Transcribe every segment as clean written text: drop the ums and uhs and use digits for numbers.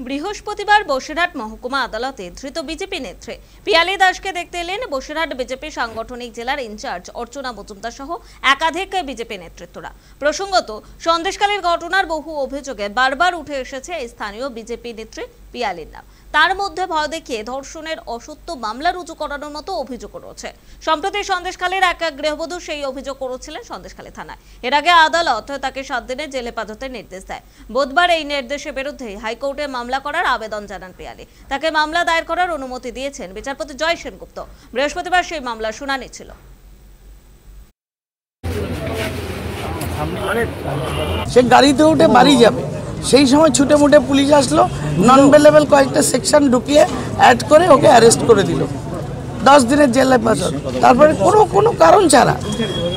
বৃহস্পতিবার বসিরহাট মহকুমা আদালতে ধৃত বিজেপি নেত্রী পিয়ালি দাসকে দেখতে এলেন বসিরহাট বিজেপি সাংগঠনিক জেলার ইনচার্জ অর্চনা মজুমদার সহ একাধিক বিজেপি নেতৃত্বরা। প্রসঙ্গত, সন্দেশখালীর ঘটনার বহু অভিযোগে বারবার উঠে এসেছে স্থানীয় বিজেপি নেত্রী পিয়ালির নাম। তার মধ্যে ভয় দেখিয়ে ধর্ষণের অসত্য মামলা রুজু করানোর মতো অভিযোগ রয়েছে। সম্প্রতি সন্দেশখালীর এক গৃহবধূ সেই অভিযোগ করেছিলেন সন্দেশখালী থানায়। এর আগে আদালত তাকে 7 দিনের জেলে পাঠানোর নির্দেশ দেয়। বুধবার এই নির্দেশের বিরুদ্ধে হাইকোর্টে মামলা করার আবেদন জানান পিয়ালি। তাকে মামলা দায়ের করার অনুমতি দিয়েছেন বিচারপতি জয় সেনগুপ্ত। বৃহস্পতিবার সেই মামলার শুনানি ছিল। সে গাড়িতে উঠে বাড়ি যাবে, সেই সময় ছুটে মুটে পুলিশ আসলো, নন বেলেবল কয়েকটা সেকশন ঢুকিয়ে অ্যাড করে ওকে অ্যারেস্ট করে দিল। 10 দিনের জেলে পাঠান। তারপরে কোনো কারণ ছাড়া,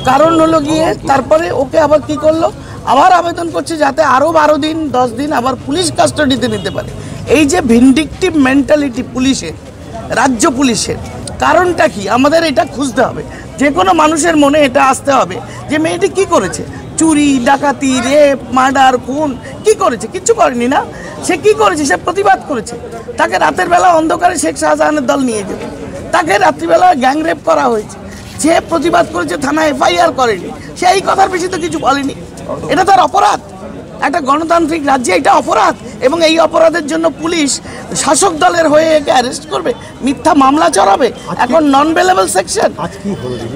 কারণ হলো গিয়ে তারপরে ওকে আবার কি করলো, আবার আবেদন করছে যাতে আরও 12 দিন 10 দিন আবার পুলিশ কাস্টাডিতে নিতে পারে। এই যে ভিন্ডিকটিভ মেন্টালিটি পুলিশের, রাজ্য পুলিশের, কারণটা কি আমাদের এটা খুঁজতে হবে। যে কোনো মানুষের মনে এটা আসতে হবে যে মেয়েটি কি করেছে, চুরি, ডাকাতি, রেপ, মার্ডার, খুন কি করেছে? কিচ্ছু করেনি না। সে কি করেছে? সে প্রতিবাদ করেছে। তাকে রাতের বেলা অন্ধকারে শেখ শাহজাহানের দল নিয়ে যেত, তাকে রাত্রিবেলা গ্যাং রেপ করা হয়েছে। সে প্রতিবাদ করেছে, থানায় FIR করেনি। সে এই কথার বেশি তো কিছু বলেনি। এটা তার অপরাধ। একটা গণতান্ত্রিক রাজ্যে এটা অপরাধ, এবং এই অপরাধের জন্য পুলিশ শাসক দলের হয়ে একে অ্যারেস্ট করবে, মিথ্যা মামলা চড়াবে, এখন নন বেলেবল সেকশন।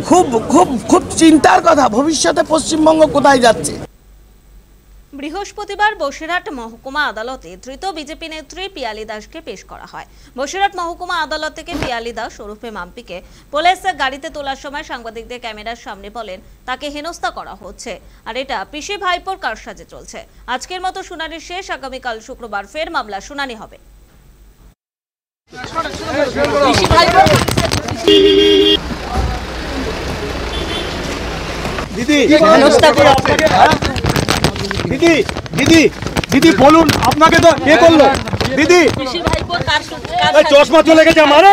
খুব খুব খুব চিন্তার কথা, ভবিষ্যতে পশ্চিমবঙ্গ কোথায় যাচ্ছে। বৃহস্পতিবার বসিরহাট মহকুমা আদালতে ধৃত বিজেপি নেত্রী পিয়ালি দাসকে পেশ করা হয়। বসিরহাট মহকুমা আদালত থেকে পিয়ালি দাস ওরফে মাম্পিকে পুলিশ গাড়িতে তোলার সময় সাংবাদিকদের ক্যামেরার সামনে বলেন তাকে হেনস্থা করা হচ্ছে, আর এটা পিসি ভাইপোর কারসাজে চলছে। আজকের মতো শুনানি শেষ। আগামীকাল শুক্রবার ফের মামলা শুনানি হবে। দিদি বলুন, আপনাকে তো এ করলো দিদি, চশমা চলে গেছে আমার।